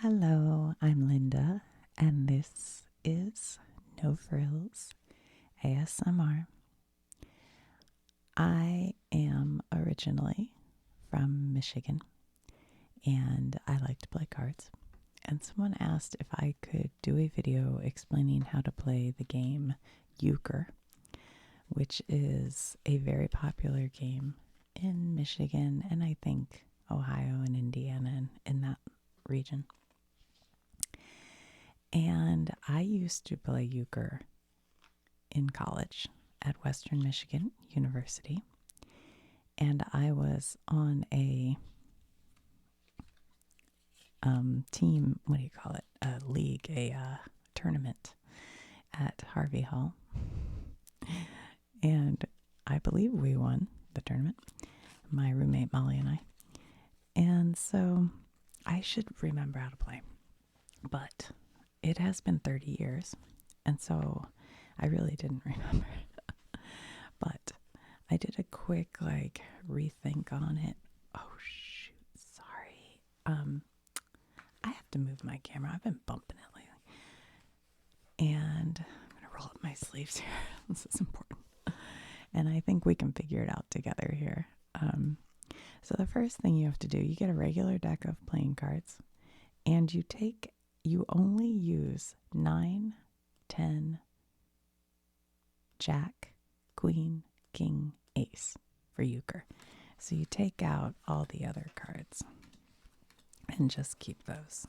Hello, I'm Linda, and this is No Frills ASMR. I am originally from Michigan, and I like to play cards. And someone asked if I could do a video explaining how to play the game Euchre, which is a very popular game in Michigan and I think Ohio and Indiana and in that region. And I used to play euchre in college at Western Michigan University. And I was on a team, what do you call it? A league, a tournament at Harvey Hall. And I believe we won the tournament, my roommate Molly and I. And so I should remember how to play. But it has been 30 years, and so I really didn't remember. But I did a quick rethink on it. Oh shoot, sorry. I have to move my camera. I've been bumping it lately. And I'm gonna roll up my sleeves here. This is important. And I think we can figure it out together here. So the first thing you have to do, you get a regular deck of playing cards, and you only use 9, 10, Jack, Queen, King, Ace for euchre. So you take out all the other cards and just keep those.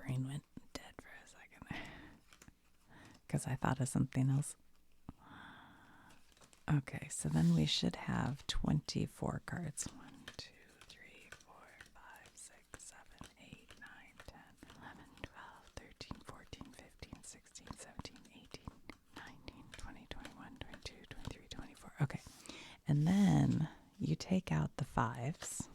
Brain went dead for a second there because I thought of something else. Okay, so then we should have 24 cards. 1, 2, 3, 4, 5, 6, 7, 8, 9, 10, 11, 12, 13, 14, 15, 16, 17, 18, 19, 20, 21, 22, 23, 24. Okay, and then you take out the fives.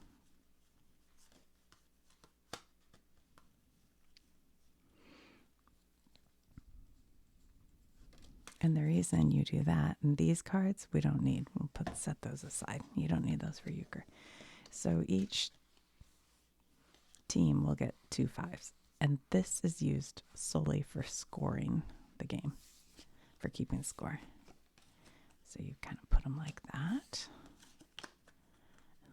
And the reason you do that, and these cards we don't need, we'll set those aside. You don't need those for euchre. So each team will get 2 fives. And this is used solely for scoring the game, for keeping score. So you kind of put them like that,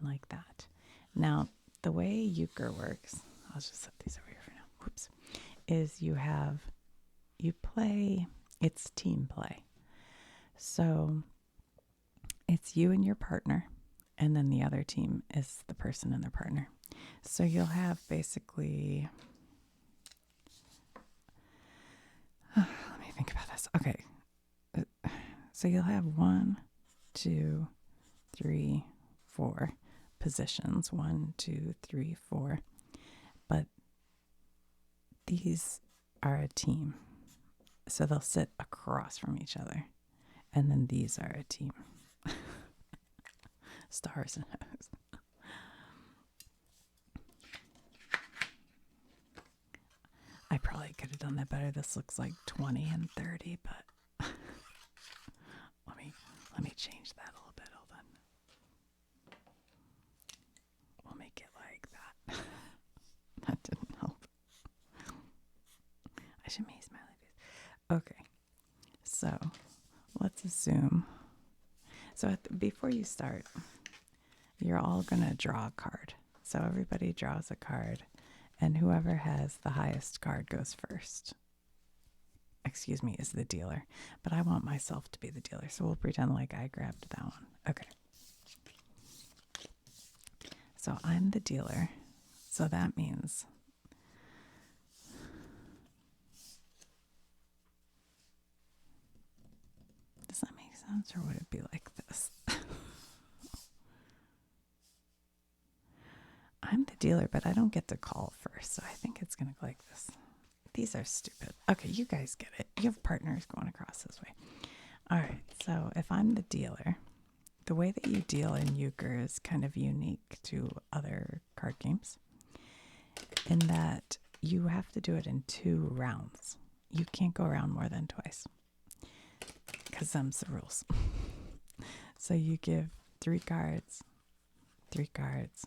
and like that. Now, the way euchre works, I'll just set these over here for now. Whoops. Is you play, it's team play. So it's you and your partner, and then the other team is the person and their partner. So you'll have basically, let me think about this. Okay. So you'll have 1, 2, 3, 4 positions. 1, 2, 3, 4. But these are a team. So they'll sit across from each other. And then these are a team. Stars and O's. I probably could have done that better. This looks like 20 and 30, but let me change that a little bit. Hold on. We'll make it like that. That didn't help. I should make smiley face. Okay. So let's assume. So before you start, you're all going to draw a card. So everybody draws a card, and whoever has the highest card goes first. Excuse me, is the dealer. But I want myself to be the dealer, so we'll pretend like I grabbed that one. Okay. So I'm the dealer. So that means does that make sense, or would it be like this? I'm the dealer, but I don't get to call first, so I think it's going to go like this. These are stupid. Okay, you guys get it. You have partners going across this way. All right, so if I'm the dealer, the way that you deal in Euchre is kind of unique to other card games in that you have to do it in 2 rounds. You can't go around more than twice because them's the rules. So you give 3 cards, 3 cards,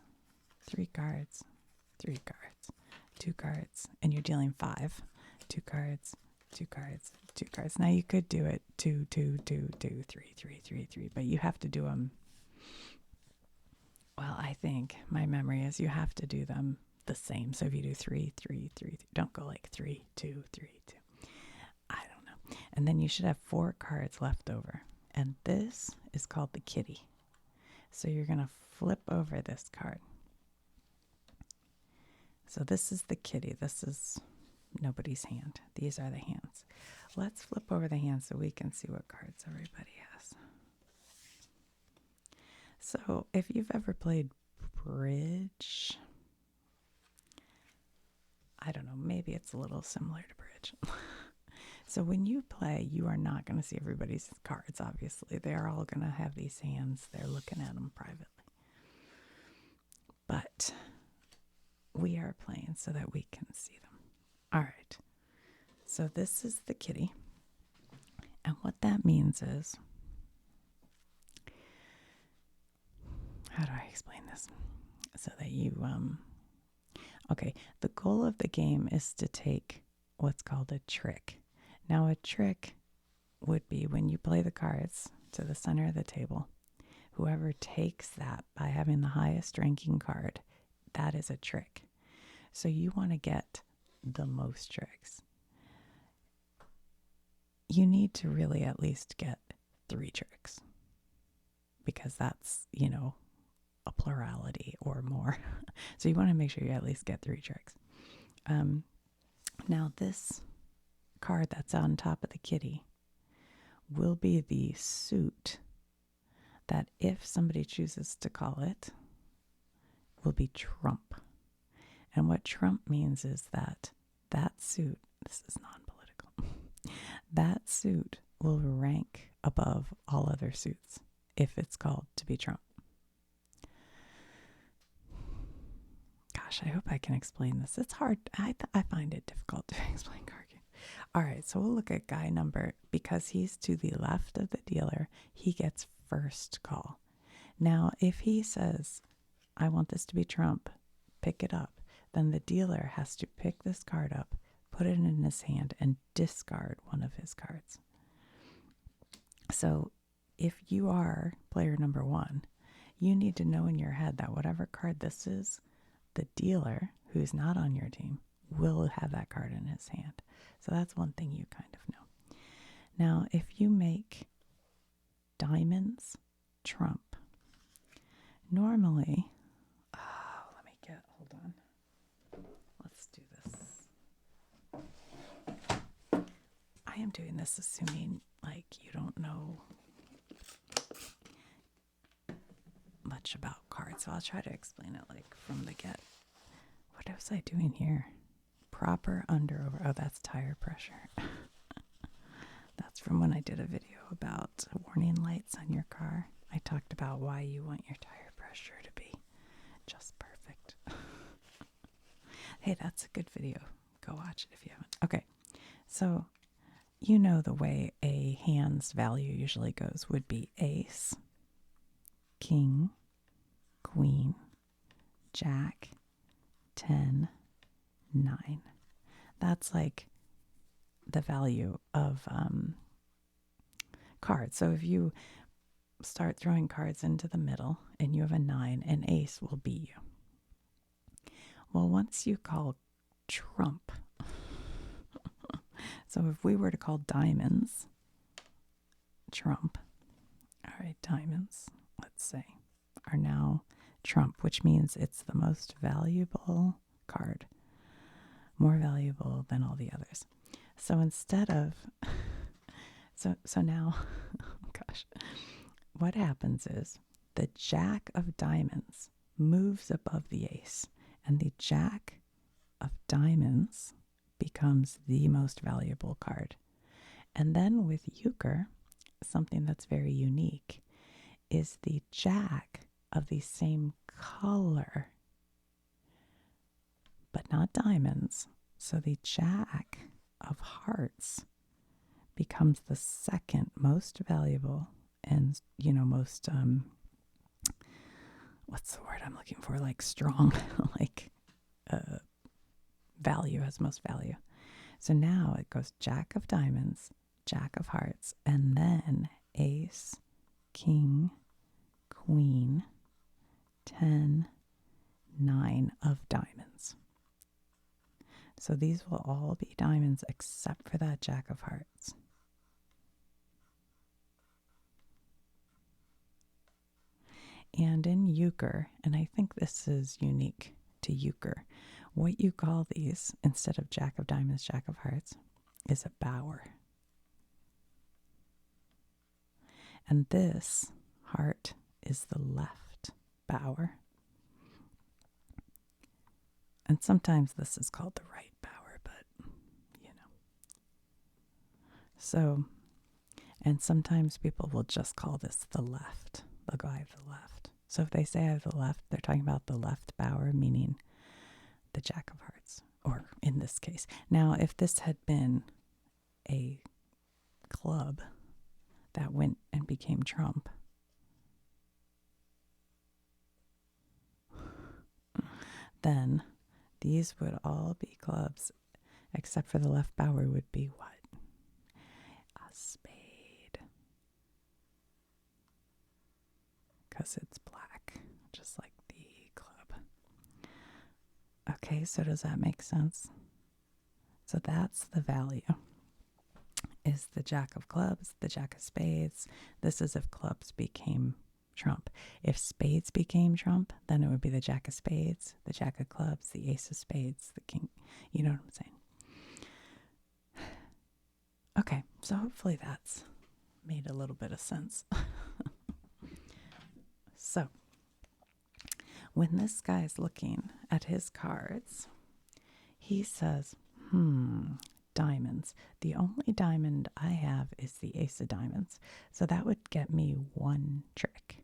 3 cards, 3 cards, 2 cards, and you're dealing 5. 2 cards, 2 cards, 2 cards. Now you could do it 2, 2, 2, 2, 3, 3, 3, 3, but you have to do them. Well, I think my memory is you have to do them the same. So if you do 3, 3, 3, 3, don't go like 3, 2, 3, 2. I don't know. And then you should have 4 cards left over. And this is called the kitty. So you're going to flip over this card. So this is the kitty. This is nobody's hand. These are the hands. Let's flip over the hands so we can see what cards everybody has. So if you've ever played bridge, I don't know, maybe it's a little similar to bridge. So when you play, you are not going to see everybody's cards, obviously. They're all going to have these hands. They're looking at them privately. But we are playing so that we can see them. All right. So this is the kitty. And what that means is, how do I explain this? So that you, okay, the goal of the game is to take what's called a trick. Now, a trick would be when you play the cards to the center of the table, whoever takes that by having the highest ranking card, that is a trick. So you want to get the most tricks. You need to really at least get 3 tricks because that's, you know, a plurality or more. So you want to make sure you at least get 3 tricks. Now this card that's on top of the kitty will be the suit that, if somebody chooses to call it, will be trump. And what trump means is that that suit, this is non-political, that suit will rank above all other suits if it's called to be trump. Gosh, I hope I can explain this. It's hard. I find it difficult to explain card games. All right, so we'll look at guy number. Because he's to the left of the dealer, he gets first call. Now, if he says, I want this to be trump, pick it up, then the dealer has to pick this card up, put it in his hand, and discard one of his cards. So if you are player number 1, you need to know in your head that whatever card this is, the dealer, who's not on your team, will have that card in his hand. So that's one thing you kind of know. Now, if you make diamonds trump, normally, hold on. Let's do this. I am doing this assuming like you don't know much about cards, so I'll try to explain it like from the get. What was I doing here? Proper under over. Oh, that's tire pressure. That's from when I did a video about warning lights on your car. I talked about why you want your tire pressure to be just perfect. Hey, that's a good video. Go watch it if you haven't. Okay, so you know the way a hand's value usually goes would be ace, king, queen, jack, 10, 9. That's like the value of cards. So if you start throwing cards into the middle and you have a 9, an ace will beat you. Well, once you call trump, so if we were to call diamonds trump, all right, diamonds, let's say, are now trump, which means it's the most valuable card, more valuable than all the others. So instead of, so now, oh gosh, what happens is the jack of diamonds moves above the ace, and the jack of diamonds becomes the most valuable card. And then with Euchre, something that's very unique is the jack of the same color, but not diamonds. So the jack of hearts becomes the second most valuable and, most, what's the word I'm looking for? Like strong, like value, has most value. So now it goes jack of diamonds, jack of hearts, and then ace, king, queen, 10, 9 of diamonds. So these will all be diamonds except for that jack of hearts. And in Euchre, and I think this is unique to Euchre, what you call these, instead of jack of diamonds, jack of hearts, is a bower. And this heart is the left bower. And sometimes this is called the right bower, but, So, and sometimes people will just call this the left. They'll go, I have the left. So if they say I have the left, they're talking about the left bower, meaning the jack of hearts, or in this case. Now, if this had been a club that went and became trump, then these would all be clubs, except for the left bower would be what? A spade. Because it's black, just like the club. Okay, so does that make sense? So that's the value. Is the jack of clubs, the jack of spades. This is if clubs became trump. If spades became trump, then it would be the jack of spades, the jack of clubs, the ace of spades, the king. You know what I'm saying? Okay, so hopefully that's made a little bit of sense. So, when this guy's looking at his cards, he says, diamonds. The only diamond I have is the ace of diamonds. So that would get me one trick.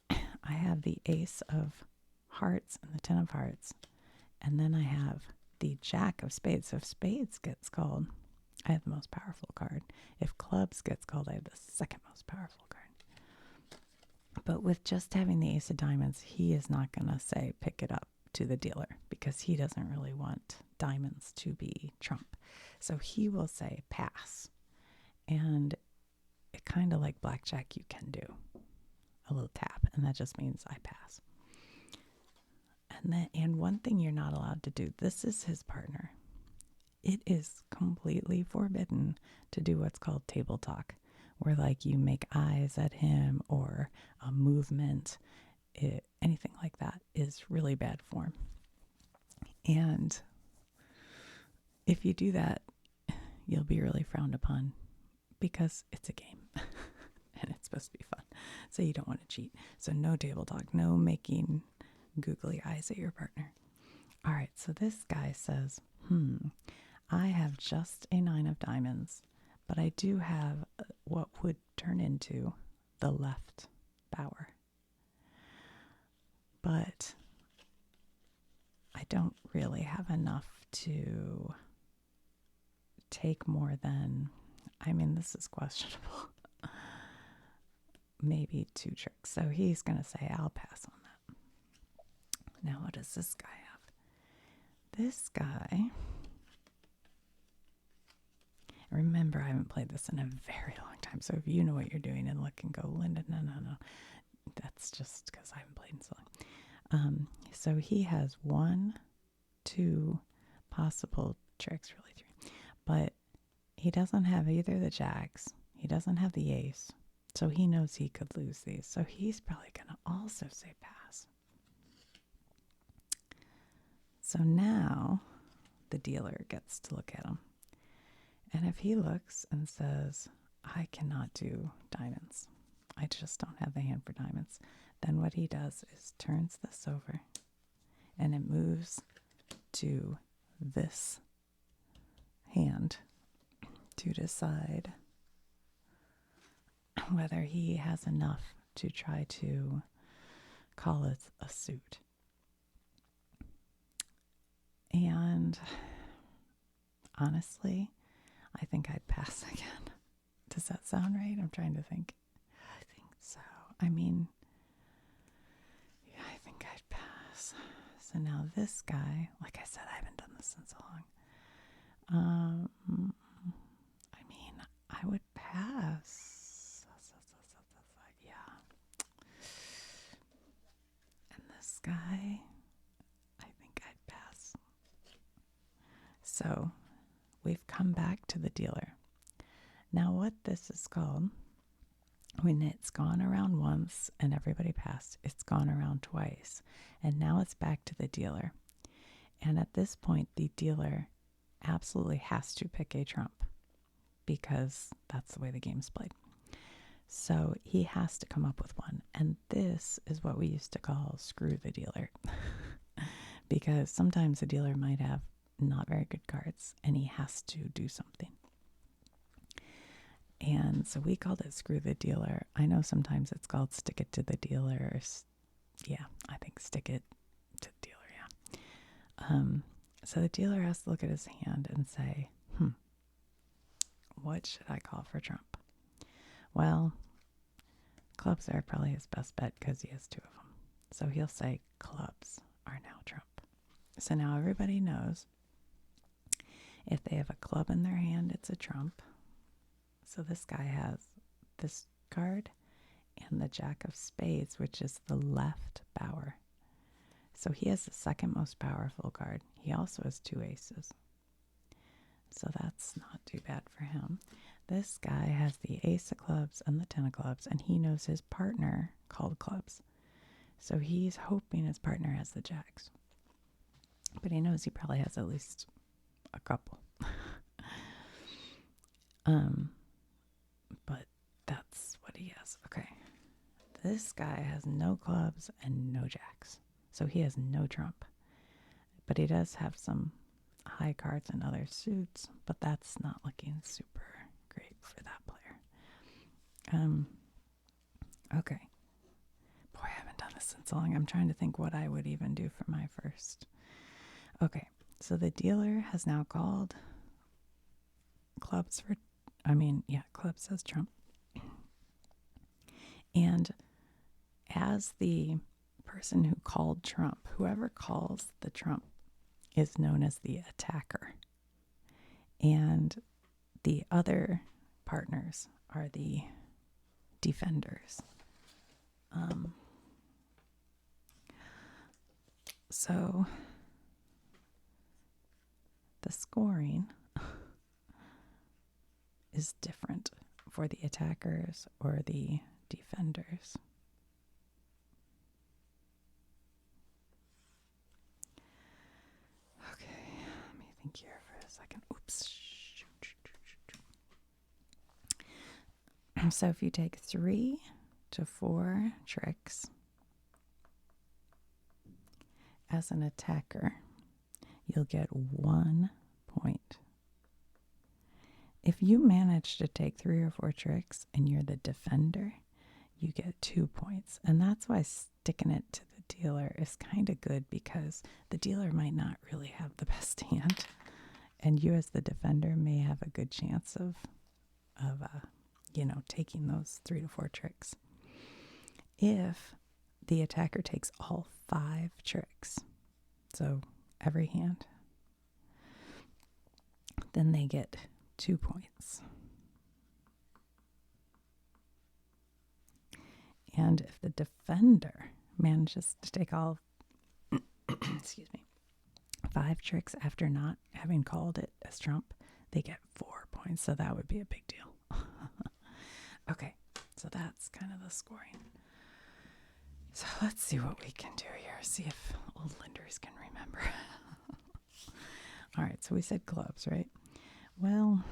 I have the ace of hearts and the 10 of hearts. And then I have the jack of spades. So if spades gets called, I have the most powerful card. If clubs gets called, I have the second most powerful card. But with just having the ace of diamonds, he is not going to say pick it up to the dealer because he doesn't really want diamonds to be trump. So he will say pass. And it kind of like blackjack, you can do a little tap, and that just means I pass. And one thing you're not allowed to do, this is his partner. It is completely forbidden to do what's called table talk, where like you make eyes at him or a movement. Anything like that is really bad form. And if you do that, you'll be really frowned upon because it's a game and it's supposed to be fun. So you don't want to cheat. So no table talk, no making googly eyes at your partner. All right, so this guy says, I have just a 9 of diamonds, but I do have what would turn into the left bower. But I don't really have enough to take more than, this is questionable, maybe 2 tricks. So he's going to say, I'll pass on that. Now, what does this guy have? This guy, remember, I haven't played this in a very long time. So if you know what you're doing and look and go, Linda, no. That's just because I haven't played in so long. So he has 1, 2 possible tricks, really 3. But he doesn't have either the jacks. He doesn't have the ace. So he knows he could lose these. So he's probably going to also say pass. So now the dealer gets to look at him. And if he looks and says, I cannot do diamonds, I just don't have the hand for diamonds, then what he does is turns this over and it moves to this hand to decide whether he has enough to try to call it a suit. And honestly, I think I'd pass again. Does that sound right? I'm trying to think. I think so. I mean, yeah, I think I'd pass. So now this guy, like I said, I haven't done this in so long. I mean, I would pass. Yeah. And this guy, I think I'd pass. So we've come back to the dealer. Now, what this is called, when it's gone around once and everybody passed, it's gone around twice. And now it's back to the dealer. And at this point, the dealer absolutely has to pick a trump because that's the way the game's played. So he has to come up with one. And this is what we used to call screw the dealer. Because sometimes the dealer might have not very good cards and he has to do something. And so we called it screw the dealer. I know sometimes it's called stick it to the dealer. Or yeah, I think stick it to the dealer, yeah. So the dealer has to look at his hand and say, what should I call for trump? Well, clubs are probably his best bet because he has two of them. So he'll say clubs are now trump. So now everybody knows if they have a club in their hand, it's a trump. So this guy has this card and the jack of spades, which is the left bower. So he has the second most powerful card. He also has two aces. So that's not too bad for him. This guy has the ace of clubs and the 10 of clubs, and he knows his partner called clubs. So he's hoping his partner has the jacks. But he knows he probably has at least a couple. But that's what he has. Okay. This guy has no clubs and no jacks. So he has no trump. But he does have some high cards and other suits, but that's not looking super great for that player. Okay. Boy, I haven't done this in so long. I'm trying to think what I would even do for my first. Okay. So the dealer has now called clubs clubs as trump. And as the person who called trump, whoever calls the trump is known as the attacker. And the other partners are the defenders. So the scoring is different for the attackers or the defenders. Okay, let me think here for a second. Oops. So if you take 3 to 4 tricks as an attacker, you'll get 1 point. If you manage to take 3 or 4 tricks and you're the defender, you get 2 points. And that's why sticking it to the dealer is kind of good, because the dealer might not really have the best hand. And you as the defender may have a good chance of taking those 3 to 4 tricks. If the attacker takes all 5 tricks, so every hand, then they get 2 points. And if the defender manages to take all 5 tricks after not having called it as trump, they get 4 points. So that would be a big deal. Okay, so that's kind of the scoring. So let's see what we can do here. See if old Linders can remember. All right, so we said clubs, right? Well,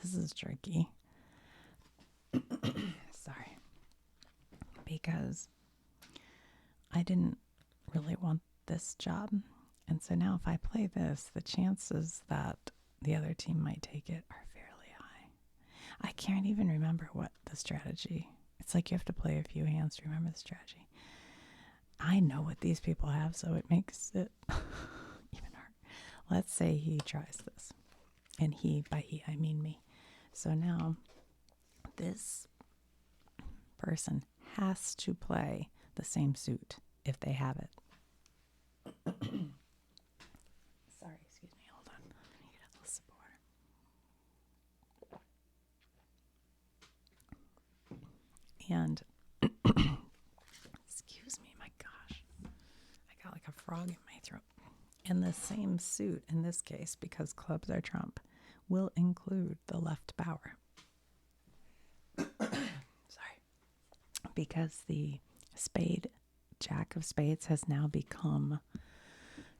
this is tricky. Sorry. Because I didn't really want this job. And so now if I play this, the chances that the other team might take it are fairly high. I can't even remember what the strategy. It's like you have to play a few hands to remember the strategy. I know what these people have, so it makes it even harder. Let's say he tries this. And by he, I mean me. So now this person has to play the same suit if they have it. Sorry, excuse me, hold on. I need a little sip of water. And excuse me, my gosh. I got like a frog in my throat. And the same suit in this case, because clubs are trump, will include the left bower. Sorry. Because the spade, jack of spades, has now become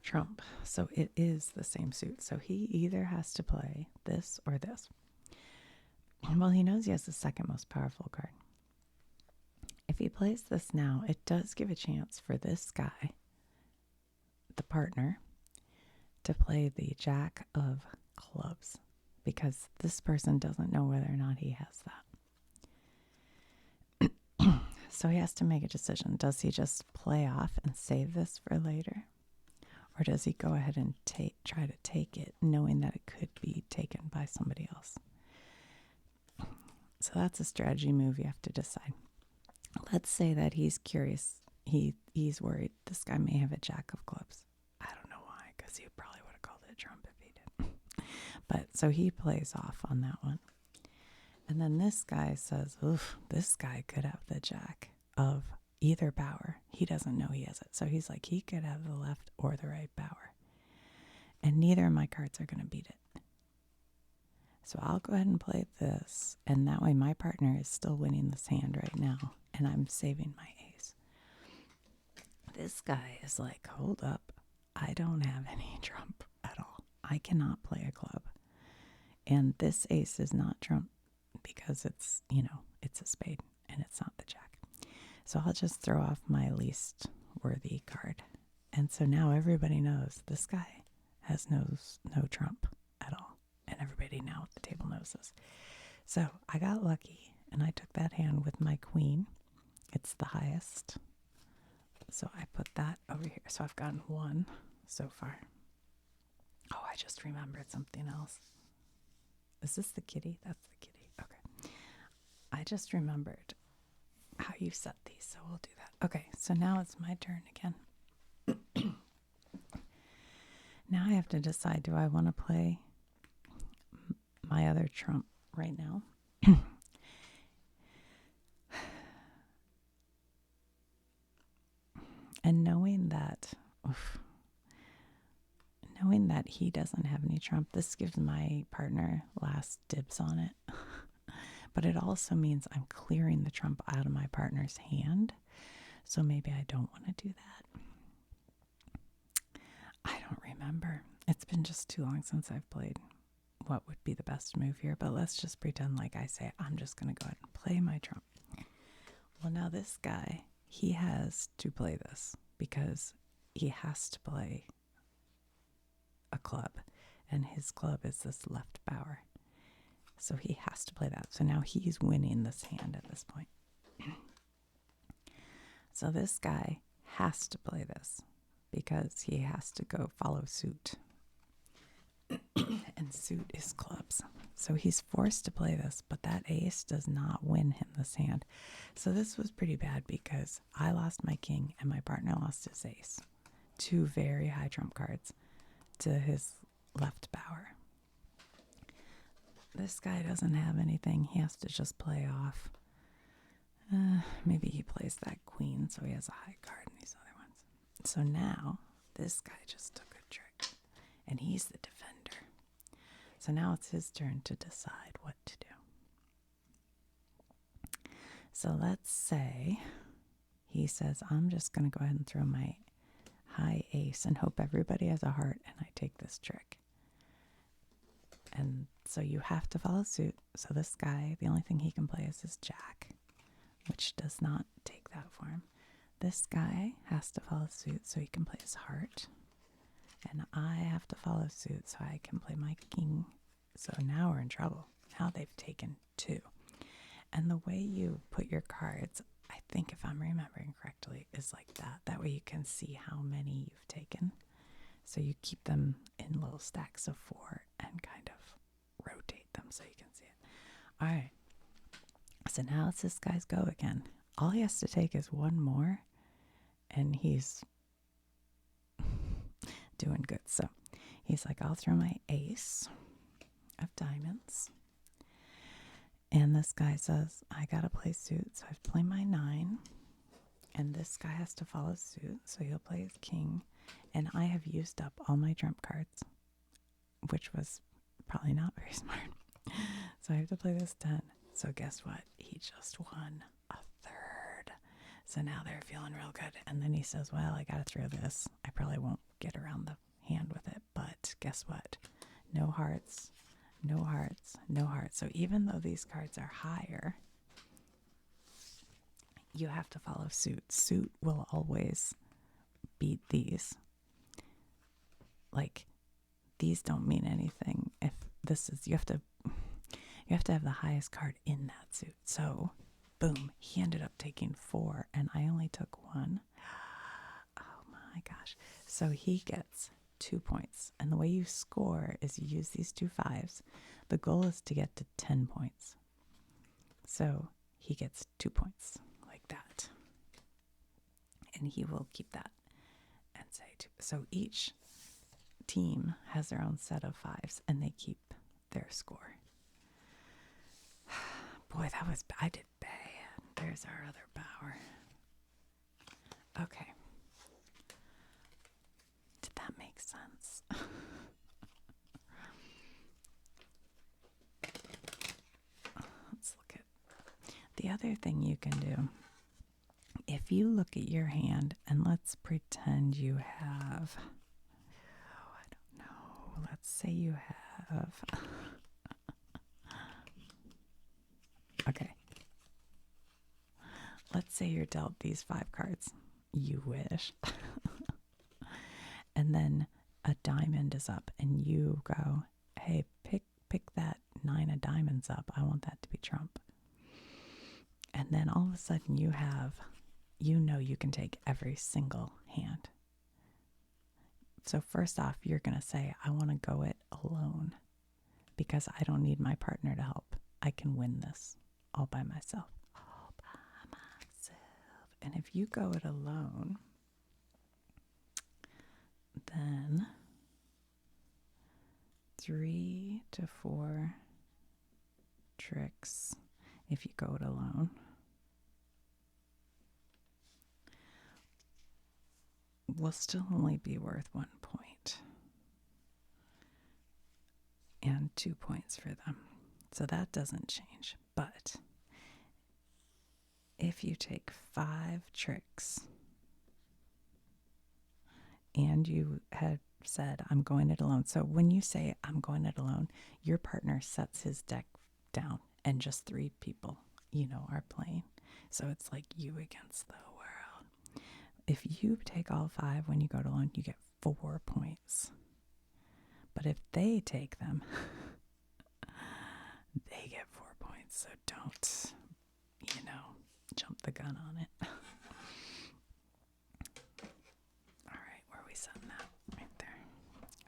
trump. So it is the same suit. So he either has to play this or this. Well, he knows he has the second most powerful card. If he plays this now, it does give a chance for this guy, the partner, to play the jack of clubs, because this person doesn't know whether or not he has that. So he has to make a decision. Does he just play off and save this for later? Or does he go ahead and try to take it, knowing that it could be taken by somebody else? So that's a strategy move you have to decide. Let's say that he's curious. He's worried this guy may have a jack of clubs. I don't know why, because he probably would have called it a trump if he did. But so he plays off on that one. And then this guy says, oof, this guy could have the jack of either bower. He doesn't know he has it. So he's like, he could have the left or the right bower. And neither of my cards are going to beat it. So I'll go ahead and play this. And that way my partner is still winning this hand right now. And I'm saving my ace. This guy is like, hold up. I don't have any trump at all. I cannot play a club. And this ace is not trump because it's, it's a spade and it's not the jack. So I'll just throw off my least worthy card. And so now everybody knows this guy has no trump at all. And everybody now at the table knows this. So I got lucky and I took that hand with my queen. It's the highest. So I put that over here. So I've gotten one so far. Oh, I just remembered something else. Is this the kitty? That's the kitty. Okay. I just remembered how you set these, so we'll do that. Okay, so now it's my turn again. Now I have to decide, do I want to play my other trump right now? And knowing that he doesn't have any trump, this gives my partner last dibs on it. But it also means I'm clearing the trump out of my partner's hand. So maybe I don't want to do that. I don't remember. It's been just too long since I've played what would be the best move here. But let's just pretend like I say, I'm just going to go ahead and play my trump. Well, now this guy, he has to play this because he has to play a club. And his club is this left bower. So he has to play that. So now he's winning this hand at this point. So this guy has to play this because he has to go follow suit. And suit is clubs. So he's forced to play this, but that ace does not win him this hand. So this was pretty bad because I lost my king and my partner lost his ace. Two very high trump cards to his left bower. This guy doesn't have anything. He has to just play off. Maybe he plays that queen, so he has a high card in these other ones. So now, this guy just took a trick, and he's the defender. So now it's his turn to decide what to do. So let's say he says, I'm just going to go ahead and throw my high ace and hope everybody has a heart, and I take this trick. And so you have to follow suit. So this guy, the only thing he can play is his jack, which does not take that for him. This guy has to follow suit so he can play his heart. And I have to follow suit so I can play my king. So now we're in trouble. now they've taken 2. And the way you put your cards, I think if I'm remembering correctly, is like that. That way you can see how many you've taken. So you keep them in little stacks of 4 and kind of rotate them so you can see it. All right. So now it's this guy's go again. All he has to take is 1 more, and he's doing good. So he's like, I'll throw my ace of diamonds. And this guy says, I gotta play suit, so I have to play my 9. And this guy has to follow suit, so he'll play his king. And I have used up all my trump cards, which was probably not very smart. So I have to play this 10. So guess what? He just won a 3rd. So now they're feeling real good. And then he says, well, I gotta throw this. I probably won't get around the hand with it, but guess what? No hearts, no hearts, no hearts. So even though these cards are higher, you have to follow suit. Suit will always beat these. Like, these don't mean anything. If this is, you have to have the highest card in that suit. So, boom, he ended up taking 4, and I only took 1. Oh my gosh. So he gets 2 points. And the way you score is you use these 2 5s. The goal is to get to 10 points. So he gets 2 points like that. And he will keep that and say 2. So each team has their own set of 5s, and they keep their score. Boy, I did bad. There's our other bower. Okay. Did that make sense? Let's look at the other thing you can do. If you look at your hand, and let's pretend you have, I don't know, let's say you have, okay. Let's say you're dealt these 5 cards. You wish. And then a diamond is up, and you go, hey, pick that 9 of diamonds up. I want that to be trump. And then all of a sudden you know you can take every single hand. So first off, you're going to say, I want to go it alone because I don't need my partner to help. I can win this all by myself. All by myself. And if you go it alone, then 3 to 4 tricks if you go it alone. Will still only be worth 1 point. And 2 points for them. So that doesn't change. But if you take 5 tricks and you had said, I'm going it alone. So when you say, I'm going it alone, your partner sets his deck down and just 3 people, are playing. So it's like you against the world. If you take all 5 when you go it alone, you get 4 points. But if they take them, they get 4 points. So don't, jump the gun on it. All right, where are we setting that? Right there.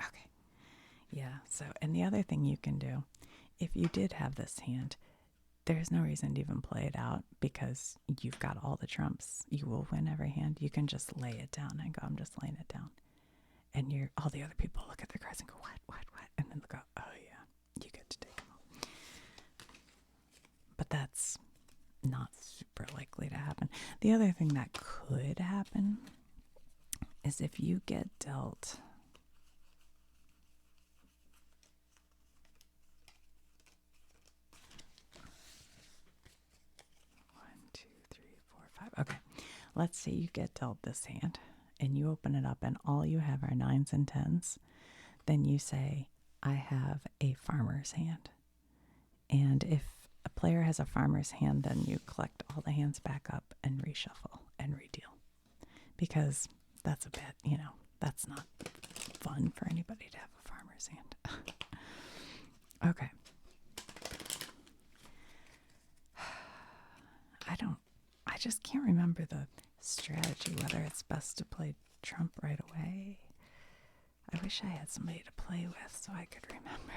Okay. Yeah, so, and the other thing you can do, if you did have this hand, there's no reason to even play it out because you've got all the trumps. You will win every hand. You can just lay it down and go, I'm just laying it down. And all the other people look at their cards and go, what? And then they'll go, oh yeah, you get to take them all. But that's not super likely to happen. The other thing that could happen is if you get dealt okay, let's say you get dealt this hand and you open it up and all you have are 9s and 10s. Then you say, I have a farmer's hand. And if a player has a farmer's hand, then you collect all the hands back up and reshuffle and redeal. Because that's a bit, that's not fun for anybody to have a farmer's hand. Okay. just can't remember the strategy, whether it's best to play trump right away. I wish I had somebody to play with so I could remember.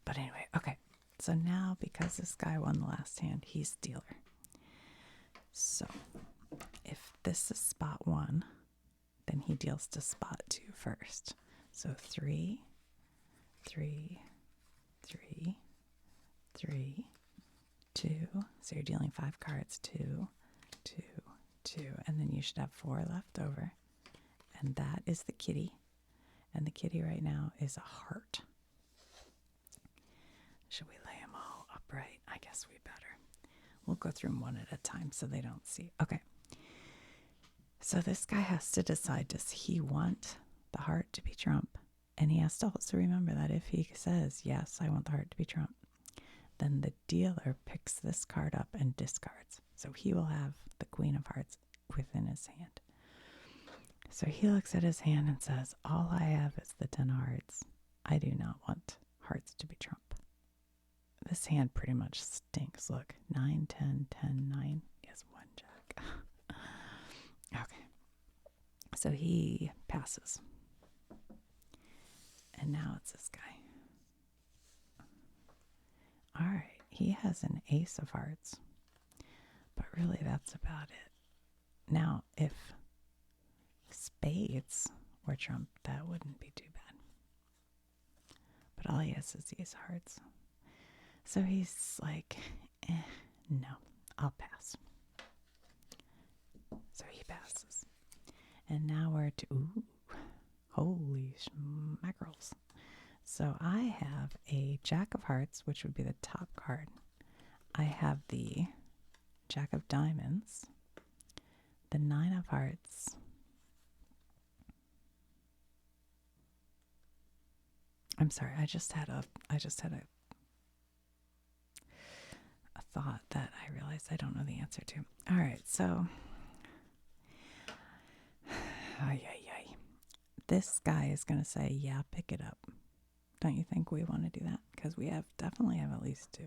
But anyway, okay. So now, because this guy won the last hand, he's dealer. So if this is spot 1, then he deals to spot 2 first. So 3, 3, 3, 3, 2. So you're dealing 5 cards. 2, 2, 2. And then you should have 4 left over. And that is the kitty. And the kitty right now is a heart. Should we lay them all upright? I guess we better. We'll go through them one at a time so they don't see. Okay. So this guy has to decide, does he want the heart to be trump? And he has to also remember that if he says, yes, I want the heart to be trump, then the dealer picks this card up and discards. So he will have the queen of hearts within his hand. So he looks at his hand and says, all I have is the 10 hearts. I do not want hearts to be trump. This hand pretty much stinks. Look, 9, 10, 10, 9. He has 1 jack. Okay. So he passes. And now it's this guy. All right. He has an ace of hearts. But really, that's about it. Now, if spades were trump, that wouldn't be too bad. But all he has is the ace of hearts. So he's like, no, I'll pass. So he passes. And now we're to, ooh, holy mackerels. So I have a jack of hearts, which would be the top card. I have the jack of diamonds, the 9 of hearts, I'm sorry, I just had a thought that I realized I don't know the answer to. All right, so this guy is going to say, yeah, pick it up. Don't you think we want to do that? Because we definitely have at least 2.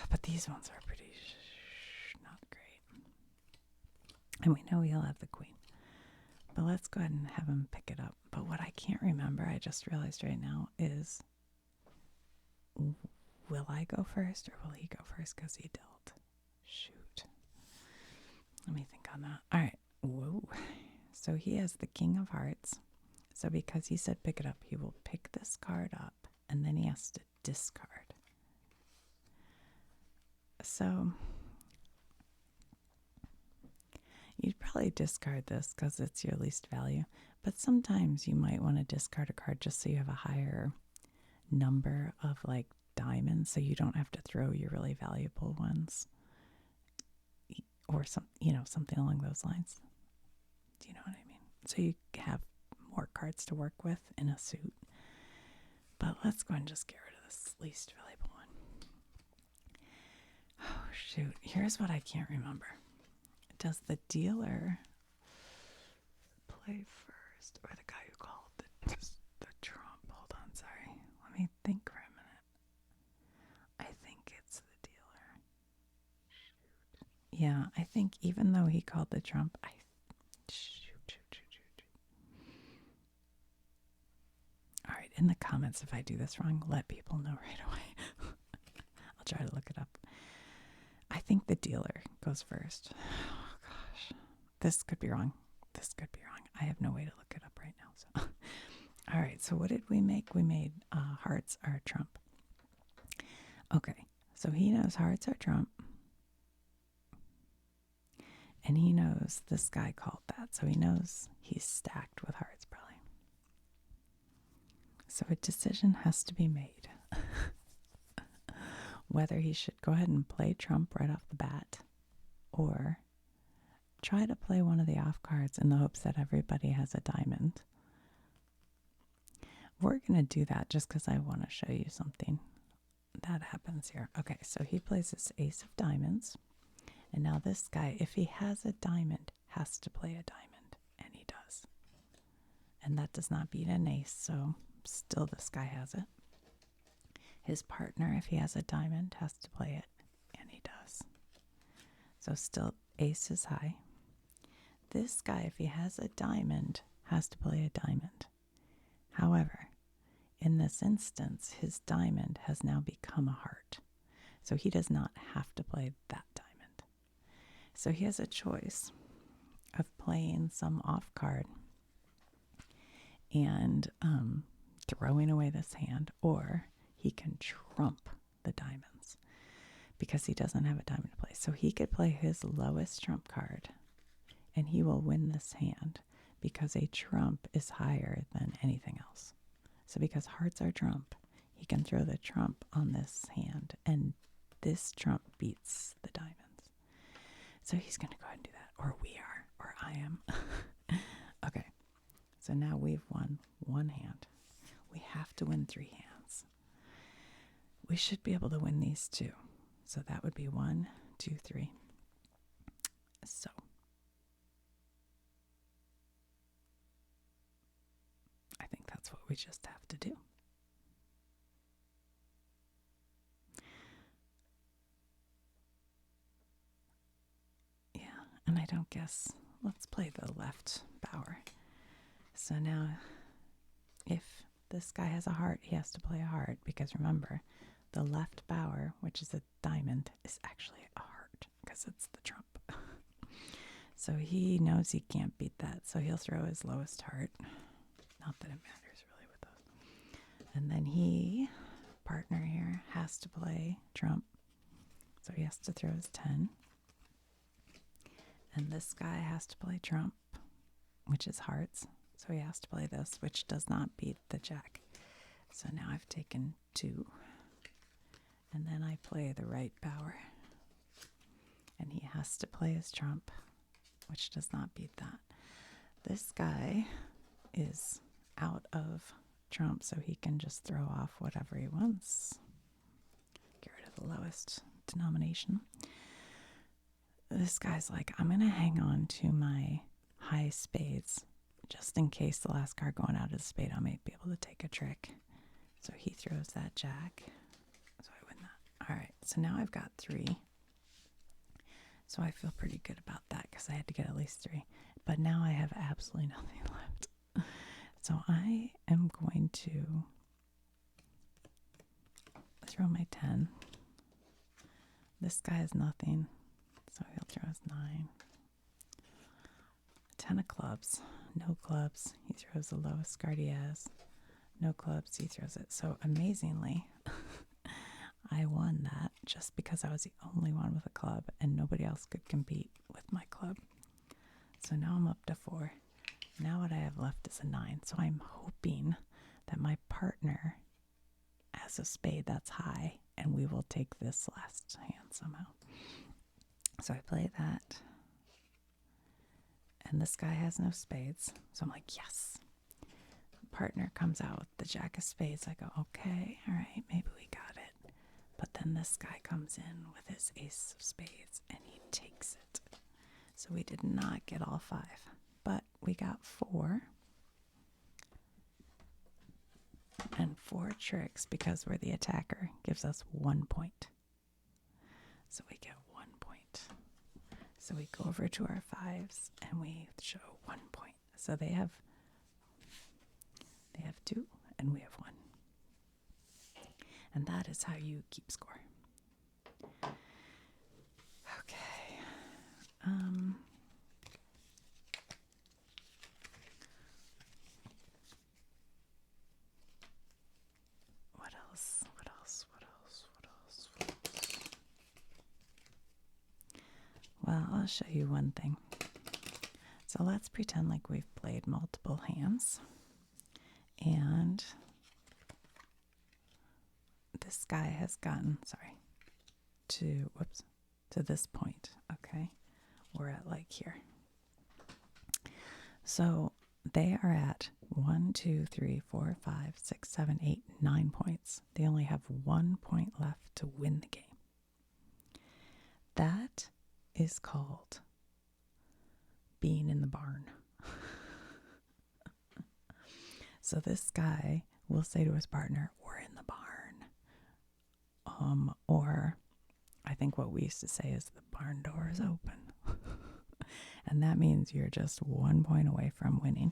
But these ones are pretty not great. And we know he'll have the queen. But let's go ahead and have him pick it up. But what I can't remember, I just realized right now, is will I go first or will he go first because he dealt? Shoot. Let me think on that. All right. Whoa. So he has the king of hearts. So because he said pick it up, he will pick this card up and then he has to discard. So you'd probably discard this because it's your least value. But sometimes you might want to discard a card just so you have a higher number of like diamonds, so you don't have to throw your really valuable ones, or something along those lines. Do you know what I mean? So you have more cards to work with in a suit. But let's go and just get rid of this least valuable one. Oh shoot! Here's what I can't remember. Does the dealer play first, or the guy who called the trump? Hold on, sorry. Let me think for a minute. I think it's the dealer. Shoot. Yeah, I think even though he called the trump, shoot. All right, in the comments, if I do this wrong, let people know right away. I'll try to look it up. I think the dealer goes first. Oh, gosh. This could be wrong. This could be wrong. I have no way to look it up right now. So, all right. So what did we make? We made hearts are trump. Okay. So he knows hearts are trump. And he knows this guy called that. So he knows he's stacked with hearts probably. So a decision has to be made. Whether he should go ahead and play trump right off the bat or try to play one of the off cards in the hopes that everybody has a diamond. We're going to do that just because I want to show you something that happens here. Okay, so he plays this ace of diamonds. And now this guy, if he has a diamond, has to play a diamond. And he does. And that does not beat an ace, so still this guy has it. His partner, if he has a diamond, has to play it. And he does. So still ace is high. This guy, if he has a diamond, has to play a diamond. However, in this instance, his diamond has now become a heart. So he does not have to play that diamond. So he has a choice of playing some off card and throwing away this hand, or he can trump the diamonds because he doesn't have a diamond to play. So he could play his lowest trump card and he will win this hand because a trump is higher than anything else. So because hearts are trump, he can throw the trump on this hand and this trump beats the diamonds. So he's going to go ahead and do that, or we are, or I am. Okay, so now we've won one hand. We have to win 3 hands. We should be able to win these 2. So that would be 1, 2, 3. So I think that's what we just have to do. Yeah, and I don't guess. Let's play the left bower. So now, if this guy has a heart, he has to play a heart, because remember, the left bower, which is a diamond, is actually a heart because it's the trump. So he knows he can't beat that, so he'll throw his lowest heart. Not that it matters really with those. And then he, partner here, has to play trump, so he has to throw his 10. And this guy has to play trump, which is hearts. So he has to play this, which does not beat the jack. So now I've taken 2. And then I play the right bower. And he has to play his trump, which does not beat that. This guy is out of trump, so he can just throw off whatever he wants. Get rid of the lowest denomination. This guy's like, I'm going to hang on to my high spades just in case the last card going out is a spade. I might be able to take a trick. So he throws that jack. So I win that. All right, so now I've got 3. So I feel pretty good about that because I had to get at least 3. But now I have absolutely nothing left. So I am going to throw my 10. This guy has nothing. So he'll throw his 9. 10 of clubs. No clubs. He throws the lowest card he has. No clubs. He throws it. So amazingly, I won that just because I was the only one with a club and nobody else could compete with my club. So now I'm up to 4. Now what I have left is a 9. So I'm hoping that my partner has a spade that's high and we will take this last hand somehow. So I play that. And this guy has no spades. So I'm like, yes. Partner comes out with the jack of spades. I go, okay, all right, maybe we got it. But then this guy comes in with his ace of spades and he takes it. So we did not get all 5, but we got 4. And 4 tricks, because we're the attacker, gives us 1 point. So we get 1 point. So we go over to our 5s and we show 1 point. So they have 2 and we have 1. And that is how you keep score. Okay. What else? Well, I'll show you one thing. So let's pretend like we've played multiple hands. And this guy has gotten, to this point, okay? We're at like here. So they are at 1, 2, 3, 4, 5, 6, 7, 8, 9 points. They only have 1 point left to win the game. That is called being in the barn. So this guy will say to his partner, we're in the barn. Or I think what we used to say is the barn door is open. And that means you're just 1 point away from winning.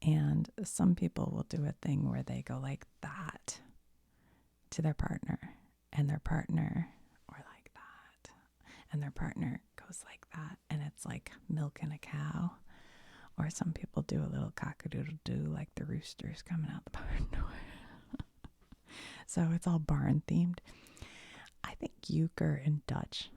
And some people will do a thing where they go like that to their partner, and their partner, or like that, and their partner goes like that, and it's like milking a cow. Or some people do a little cock-a-doodle-doo, like the roosters coming out the barn door. So it's all barn themed. I think Euchre in Dutch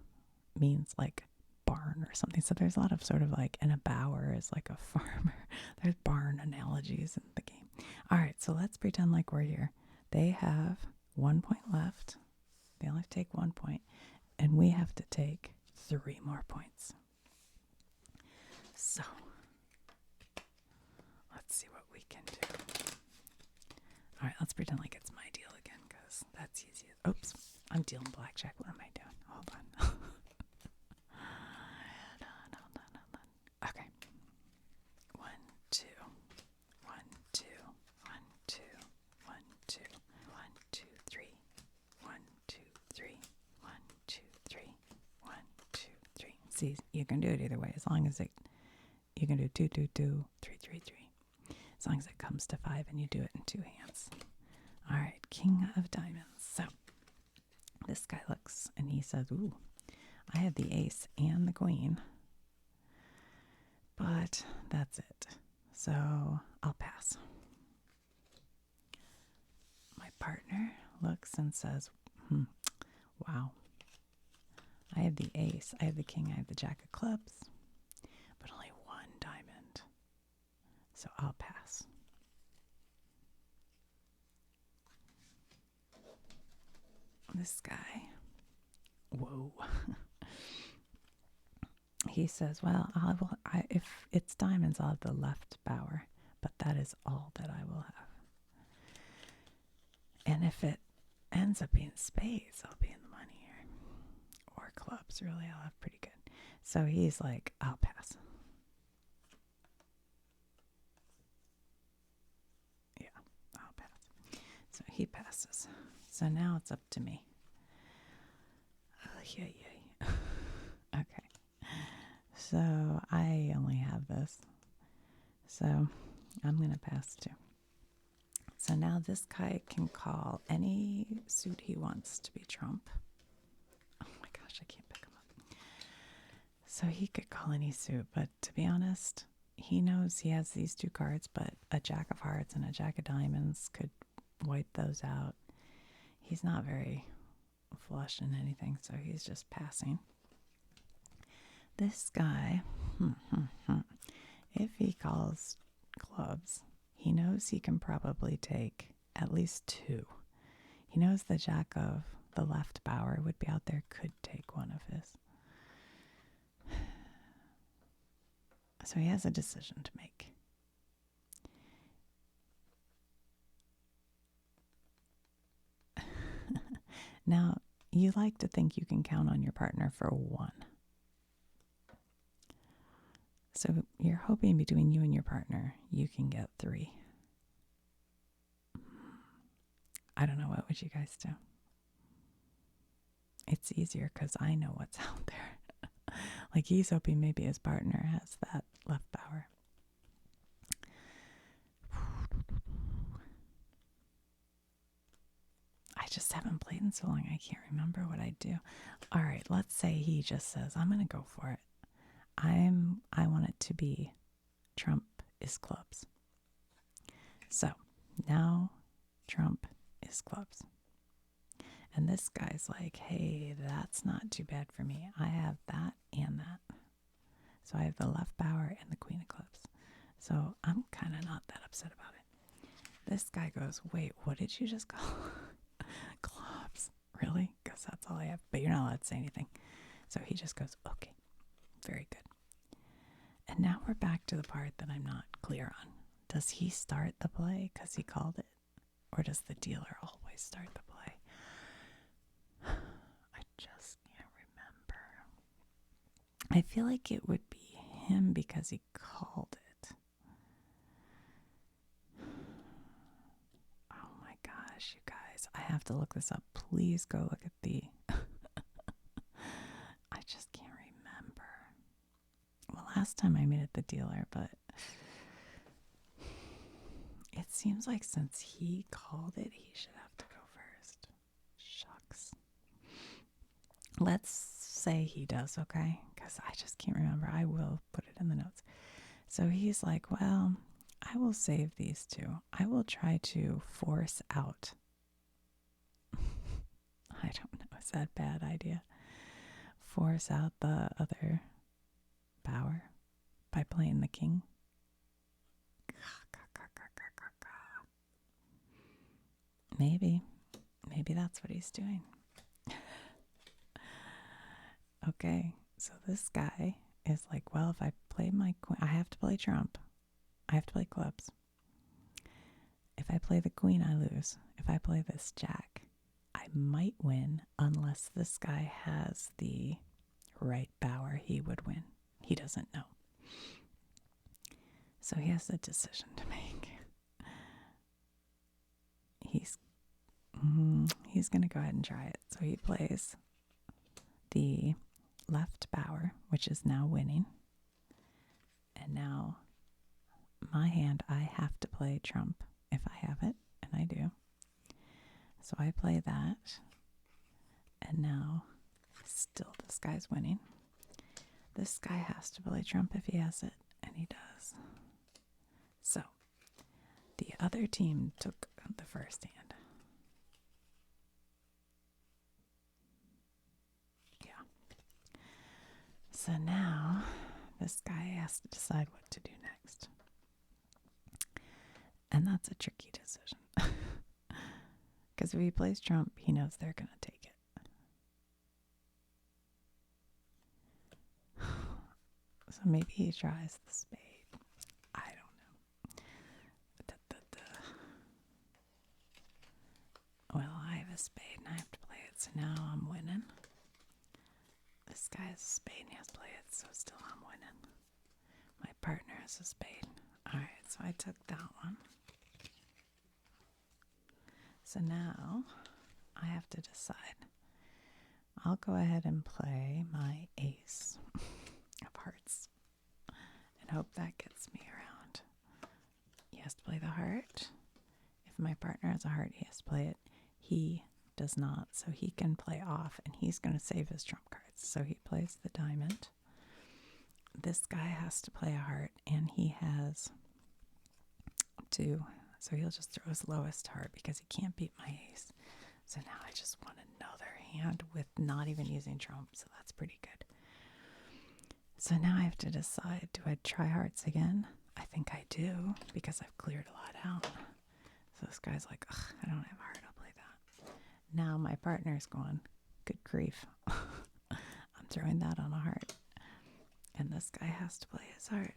means like barn or something. So there's a lot of sort of like, and a bower is like a farmer. There's barn analogies in the game. All right, so let's pretend like we're here. They have 1 point left. They only have to take 1 point, and we have to take 3 more points. So let's see what we can do. All right, let's pretend like it's my deal again, because that's easy. Oops, I'm dealing blackjack. What am I doing? Hold on. Okay. 1, 2, 1, 2, 1, 2, 1, 2, 1, 2, 3, 1, 2, 3, 1, 2, 3, 1, 2, 3. See, you can do it either way, as long as you can do 2, 2, 2, 3, 3, 3. As long as it comes to 5 and you do it in 2 hands. All right, King of Diamonds. So this guy looks and he says, ooh, I have the ace and the queen, but that's it. So I'll pass. My partner looks and says, wow, I have the ace, I have the king, I have the jack of clubs, but only 1 diamond. So I'll pass. This guy, whoa. He says, well, if it's diamonds, I'll have the left bower, but that is all that I will have. And if it ends up being spades, I'll be in the money here. Or clubs, really, I'll have pretty good. So he's like, I'll pass. Yeah, I'll pass. So he passes. So now it's up to me. Oh, yeah. Okay. So I only have this. So I'm going to pass too. So now this guy can call any suit he wants to be trump. Oh my gosh, I can't pick him up. So he could call any suit, but to be honest, he knows he has these 2 cards, but a jack of hearts and a jack of diamonds could wipe those out. He's not very flush in anything, so he's just passing. This guy, if he calls clubs, he knows he can probably take at least 2. He knows the jack of the left bower would be out there, could take one of his. So he has a decision to make. Now, you like to think you can count on your partner for 1. So you're hoping between you and your partner, you can get 3. I don't know. What would you guys do? It's easier because I know what's out there. Like he's hoping maybe his partner has that left bower. I just haven't played in so long, I can't remember what I do. All right, let's say he just says, I'm going to go for it. I want it to be trump is clubs. So now trump is clubs. And this guy's like, hey, that's not too bad for me. I have that and that. So I have the left bower and the queen of clubs. So I'm kind of not that upset about it. This guy goes, wait, what did you just call? Clubs. Really? Because that's all I have. But you're not allowed to say anything. So he just goes, okay, very good. And now we're back to the part that I'm not clear on. Does he start the play because he called it? Or does the dealer always start the play? I just can't remember. I feel like it would be him because he called it. Oh my gosh, you guys. I have to look this up. Please go look at the Well, last time I made it the dealer, but it seems like since he called it, he should have to go first. Shucks. Let's say he does, okay? Because I just can't remember. I will put it in the notes. So he's like, well, I will save these two. I will try to force out. I don't know. Is that a bad idea? Force out the other power by playing the king. Maybe that's what he's doing. Okay, so this guy is like, well, if I play my queen, I have to play trump. I have to play clubs. If I play the queen, I lose. If I play this jack, I might win unless this guy has the right bower. He would win. He doesn't know. So he has a decision to make. He's going to go ahead and try it. So he plays the left bower, which is now winning. And now my hand, I have to play trump if I have it, and I do. So I play that. And now still this guy's winning. This guy has to play trump if he has it, and he does. So the other team took the first hand. So now this guy has to decide what to do next. And that's a tricky decision. Because if he plays trump, he knows they're going to take it. So maybe he tries the spade. I don't know. Well, I have a spade and I have to play it, so now I'm winning. This guy has a spade and he has to play it, so still I'm winning. My partner has a spade. Alright, so I took that one. So now I have to decide. I'll go ahead and play my ace of hearts and hope that gets me around. He has to play the heart. If my partner has a heart, he has to play it. He does not, so he can play off, and he's going to save his trump cards. So he plays the diamond. This guy has to play a heart, and he has to, so he'll just throw his lowest heart because he can't beat my ace. So now I just want another hand with not even using trump, so that's pretty good. So now I have to decide, do I try hearts again? I think I do, because I've cleared a lot out. So this guy's like, ugh, I don't have a heart, I'll play that. Now my partner's going, good grief. I'm throwing that on a heart. And this guy has to play his heart.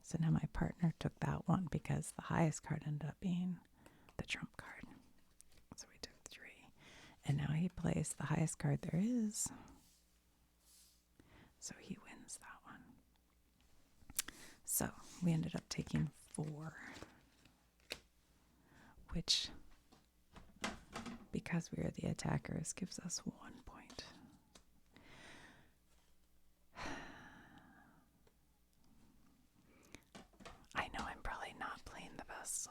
So now my partner took that one because the highest card ended up being the trump card. So we took 3. And now he plays the highest card there is. So he wins that one. So we ended up taking 4. Which, because we are the attackers, gives us 1 point. I know I'm probably not playing the best,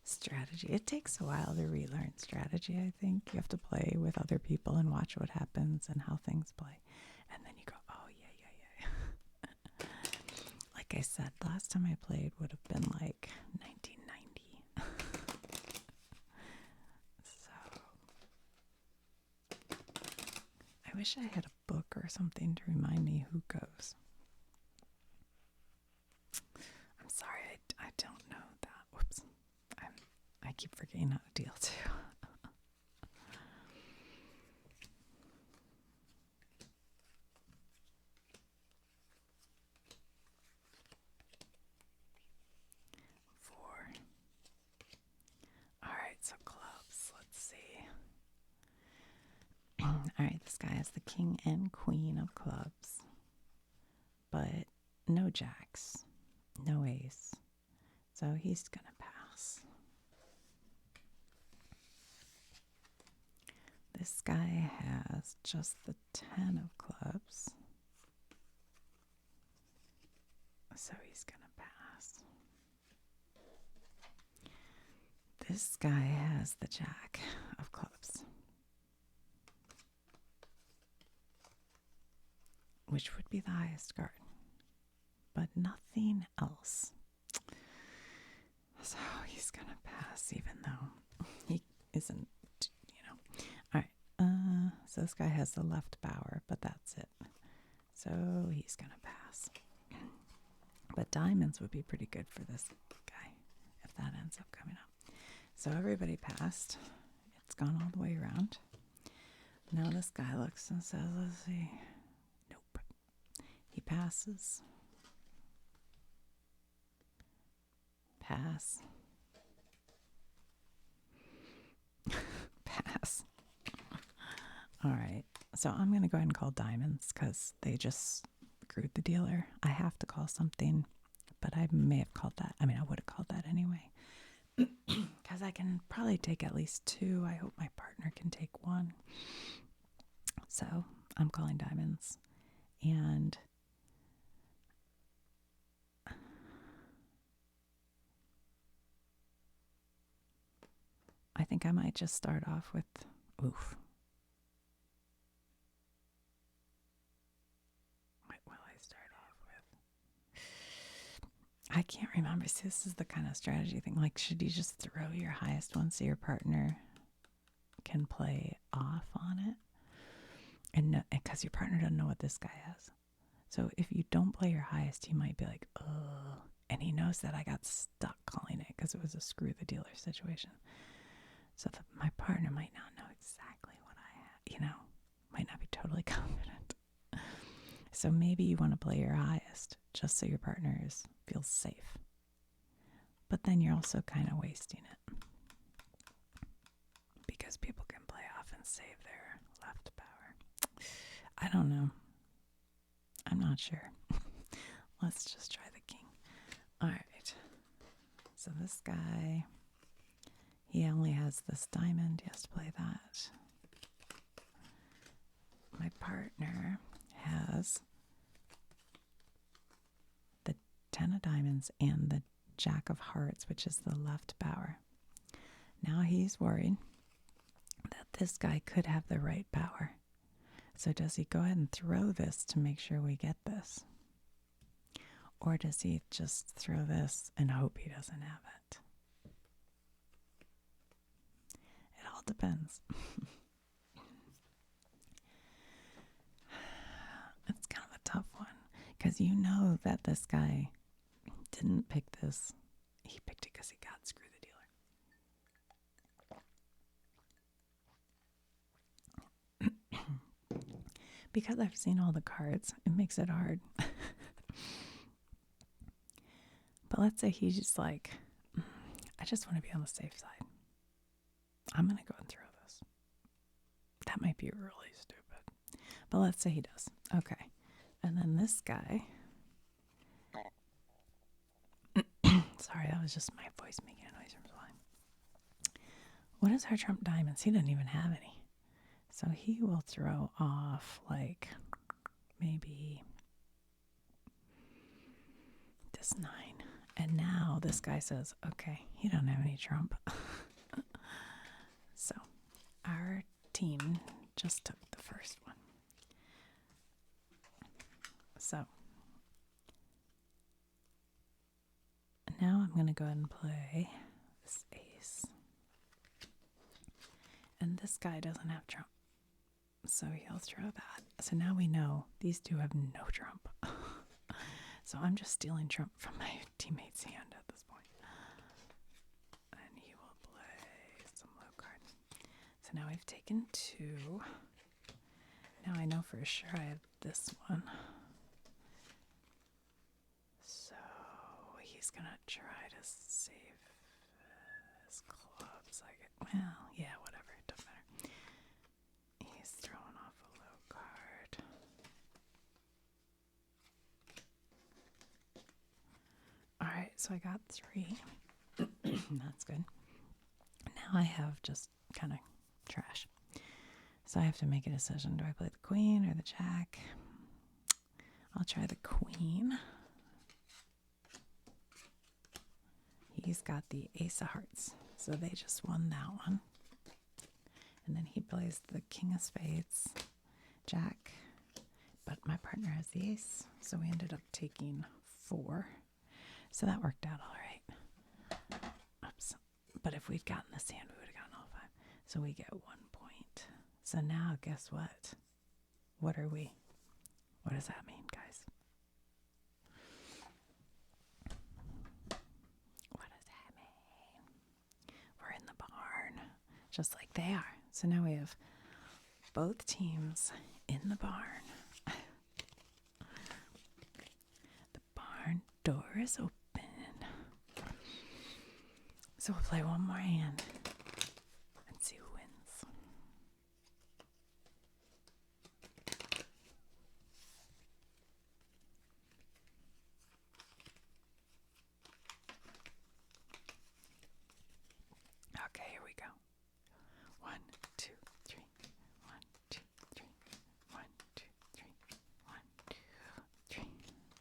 strategy. It takes a while to relearn strategy, I think. You have to play with other people and watch what happens and how things play. And then you go, oh, yeah. Like I said, last time I played would have been like 1990. So I wish I had a book or something to remind me who goes. I'm sorry, I don't know that. Whoops. I keep forgetting how to deal too. Alright, so clubs. Let's see. Alright, this guy has the king and queen of clubs. But no jacks. No ace. So he's going to pass. This guy has just the 10 of clubs. This guy has the jack of clubs, which would be the highest card, but nothing else. So he's going to pass, even though he isn't, All right. So this guy has the left bower, but that's it. So he's going to pass. But diamonds would be pretty good for this guy if that ends up coming up. So everybody passed. It's gone all the way around. Now this guy looks and says, let's see. Nope. He passes. Pass. Pass. All right. So I'm going to go ahead and call diamonds because they just screwed the dealer. I have to call something, but I may have called that. I mean, I would have called that anyway. Because I can probably take at least two. I hope my partner can take one. So I'm calling diamonds. And I think I might just start off with oof. What will I start off with? I can't remember. See, this is the kind of strategy thing. Like, should you just throw your highest one so your partner can play off on it? And because your partner doesn't know what this guy has. So if you don't play your highest, he might be like, oh. And he knows that I got stuck calling it because it was a screw the dealer situation. So my partner might not know exactly what I have, might not be totally confident. So maybe you want to play your highest just so your partner feels safe. But then you're also kind of wasting it because people can play off and save their left power. I don't know. I'm not sure. Let's just try the king. All right. So this guy, he only has this diamond. He has to play that. My partner has the 10 of diamonds and the jack of hearts, which is the left bower. Now he's worried that this guy could have the right bower. So does he go ahead and throw this to make sure we get this? Or does he just throw this and hope he doesn't have it? It all depends. It's kind of a tough one because you know that this guy didn't pick this. He picked it because he got screw the dealer. Because I've seen all the cards, it makes it hard. But let's say he's just like, I just want to be on the safe side. I'm going to go and throw this. That might be really stupid. But let's say he does. Okay. And then this guy. Sorry, that was just my voice making a noise from flying. What is our trump diamonds? He doesn't even have any. So he will throw off like maybe this 9. And now this guy says, okay, he don't have any trump. So our team just took the first one. So now I'm going to go ahead and play this ace. And this guy doesn't have trump. So he'll throw that. So now we know these two have no trump. So I'm just stealing trump from my teammate's hand at this point. And he will play some low card. So now we've taken 2. Now I know for sure I have this one. So he's going to try to save his clubs. Well, yeah, whatever. It doesn't matter. He's throwing off a low card. Alright, so I got 3. That's good. Now I have just kind of trash. So I have to make a decision. Do I play the queen or the jack? I'll try the queen. He's got the ace of hearts. So they just won that one. And then he plays the king of spades, jack. But my partner has the ace, so we ended up taking 4. So that worked out all right. Oops. But if we'd gotten this hand, we would have gotten all 5. So we get 1 point. So now, guess what? What are we? What does that mean, guys? What does that mean? We're in the barn, just like they are. So now we have both teams in the barn. The barn door is open. So we'll play one more hand and see who wins. Okay, here we go. 1, 2, 3. 1, 2, 3. 1, 2, 3. 1, 2, 3.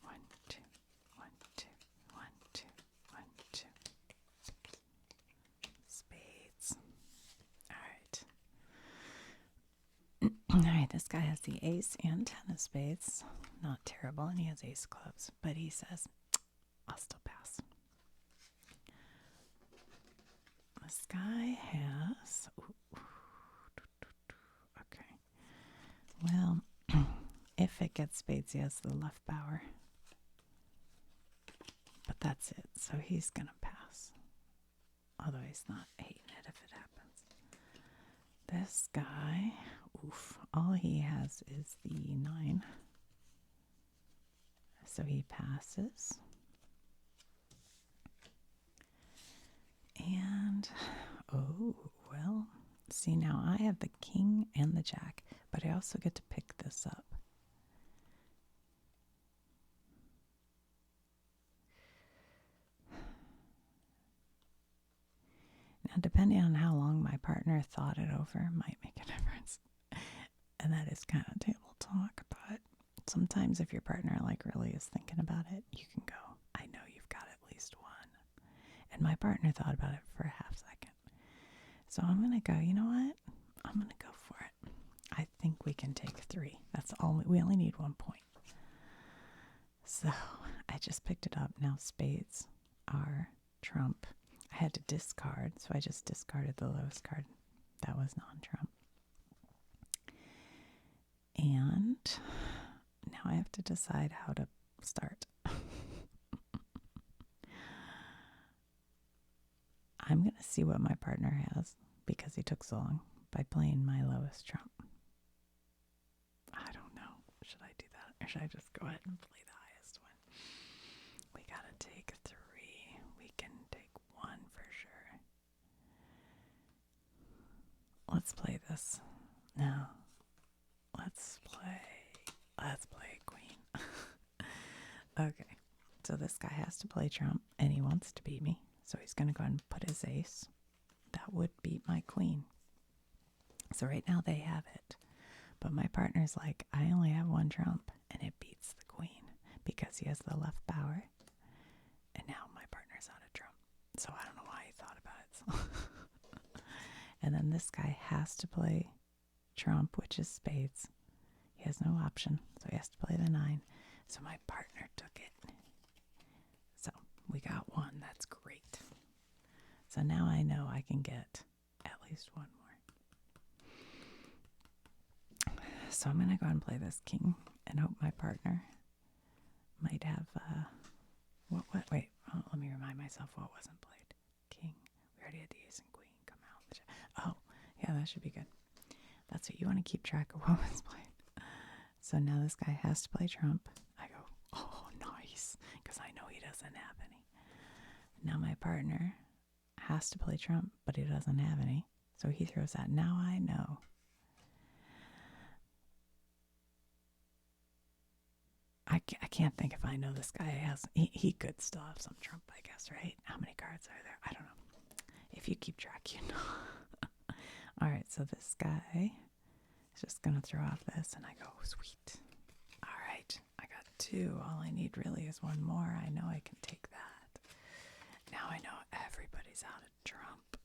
1, 2, 1, 2, 1, 2, 1, 2. Spades. All right. All right, this guy has the ace and 10 of spades. Not terrible, and he has ace clubs, but he says, I'll still pass. This guy has... Okay. Well, if it gets spades, he has the left bower. But that's it, so he's going to pass. Although he's not hating it if it happens. This guy, oof, all he has is the 9. So he passes. And, oh, well, see, now I have the king and the jack, but I also get to pick this up. Now, depending on how long my partner thought it over, might make a difference. And that is kind of table talk, but sometimes if your partner really is thinking about it, you can go, I know you've got at least 1. And my partner thought about it for a half second. So I'm going to go, you know what? I'm going to go for it. I think we can take 3. That's all. We only need 1 point. So I just picked it up. Now spades are trump. I had to discard, so I just discarded the lowest card. That was non-trump. And now I have to decide how to start. I'm going to see what my partner has, because he took so long, by playing my lowest trump. I don't know. Should I do that? Or should I just go ahead and play the highest one? We got to take 3. We can take 1 for sure. Let's play this. No. Let's play queen. Okay. So this guy has to play trump, and he wants to beat me. So he's going to go ahead and put his ace. That would beat my queen. So right now they have it. But my partner's like, I only have 1 trump, and it beats the queen because he has the left bower. And now my partner's out of trump. So I don't know why he thought about it. And then this guy has to play trump, which is spades. He has no option, so he has to play the 9. So my partner took it. So we got 1. That's great. So now I know I can get at least 1 more. So I'm going to go and play this king and hope my partner might have, wait, let me remind myself what wasn't played. King. We already had the ace and queen come out. Oh, yeah, that should be good. That's what you want to keep track of what was played. So now this guy has to play trump. I go, oh, nice, because I know he doesn't have any. Now my partner has to play trump, but he doesn't have any. So he throws that. Now I know. I can't think if I know this guy has. He could still have some trump, I guess, right? How many cards are there? I don't know. If you keep track, you know. All right, so this guy is just going to throw off this, and I go, sweet. All right, I got 2. All I need really is 1 more. I know I can take that. Now I know everybody's out of trump.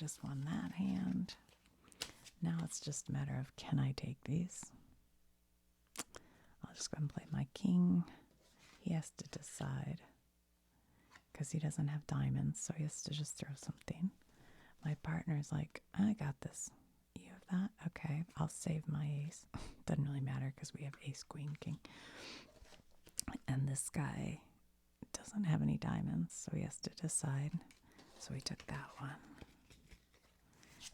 just won that hand. Now it's just a matter of, can I take these? I'll just go and play my king. He has to decide because he doesn't have diamonds, so he has to just throw something. My partner's like, I got this. You have that? Okay, I'll save my ace. Doesn't really matter because we have ace, queen, king. And this guy doesn't have any diamonds, so he has to decide. So he took that one.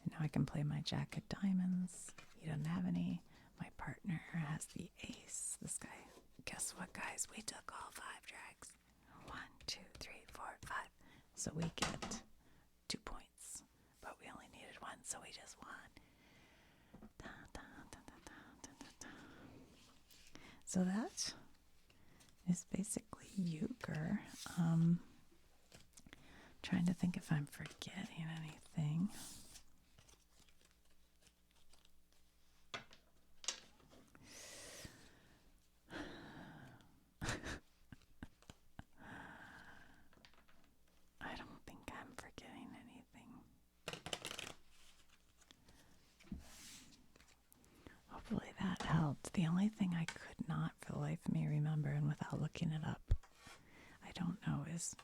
And now I can play my jack of diamonds. He doesn't have any. My partner has the ace. This guy. Guess what, guys? We took all 5 drags. 1, 2, 3, 4, 5. So we get 2 points. But we only needed 1, so we just won. Da, da, da, da, da, da, da. So that is basically Euchre. Trying to think if I'm forgetting anything. I don't think I'm forgetting anything. Hopefully that helped. The only thing I could not for the life of me remember, and without looking it up, I don't know, is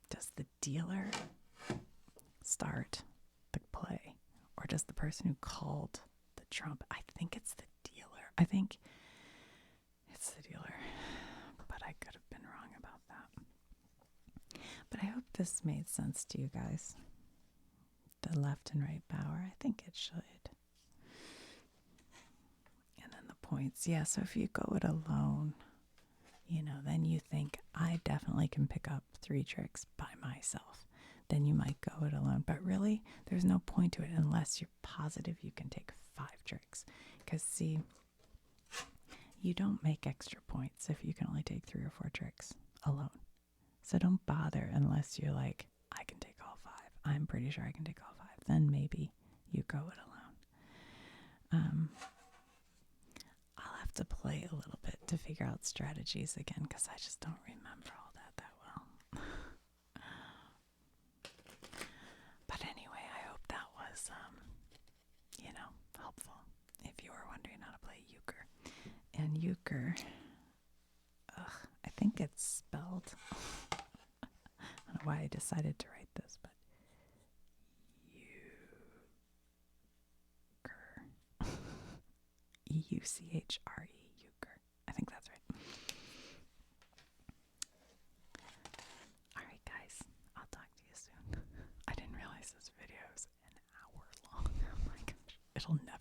does the dealer start the play? Or does the person who called the trump? I think it's the dealer. I think it's the dealer. But I could have been wrong about that. But I hope this made sense to you guys. The left and right power. I think it should. And then the points. Yeah, so if you go it alone, then you think, I definitely can pick up 3 tricks by myself. Then you might go it alone. But really, there's no point to it unless you're positive you can take 5 tricks. Because, see, you don't make extra points if you can only take 3 or 4 tricks alone. So don't bother unless you're like, I can take all 5. I'm pretty sure I can take all 5. Then maybe you go it alone. I'll have to play a little bit to figure out strategies again because I just don't remember all that well. But anyway, I hope that was, helpful if you were wondering how to play Euchre. And Euchre, I think it's spelled, I don't know why I decided to write this, but Euchre. Euchre. Euchre. I think that's right. Alright guys, I'll talk to you soon. I didn't realize this video was an hour long. Oh my gosh. It'll never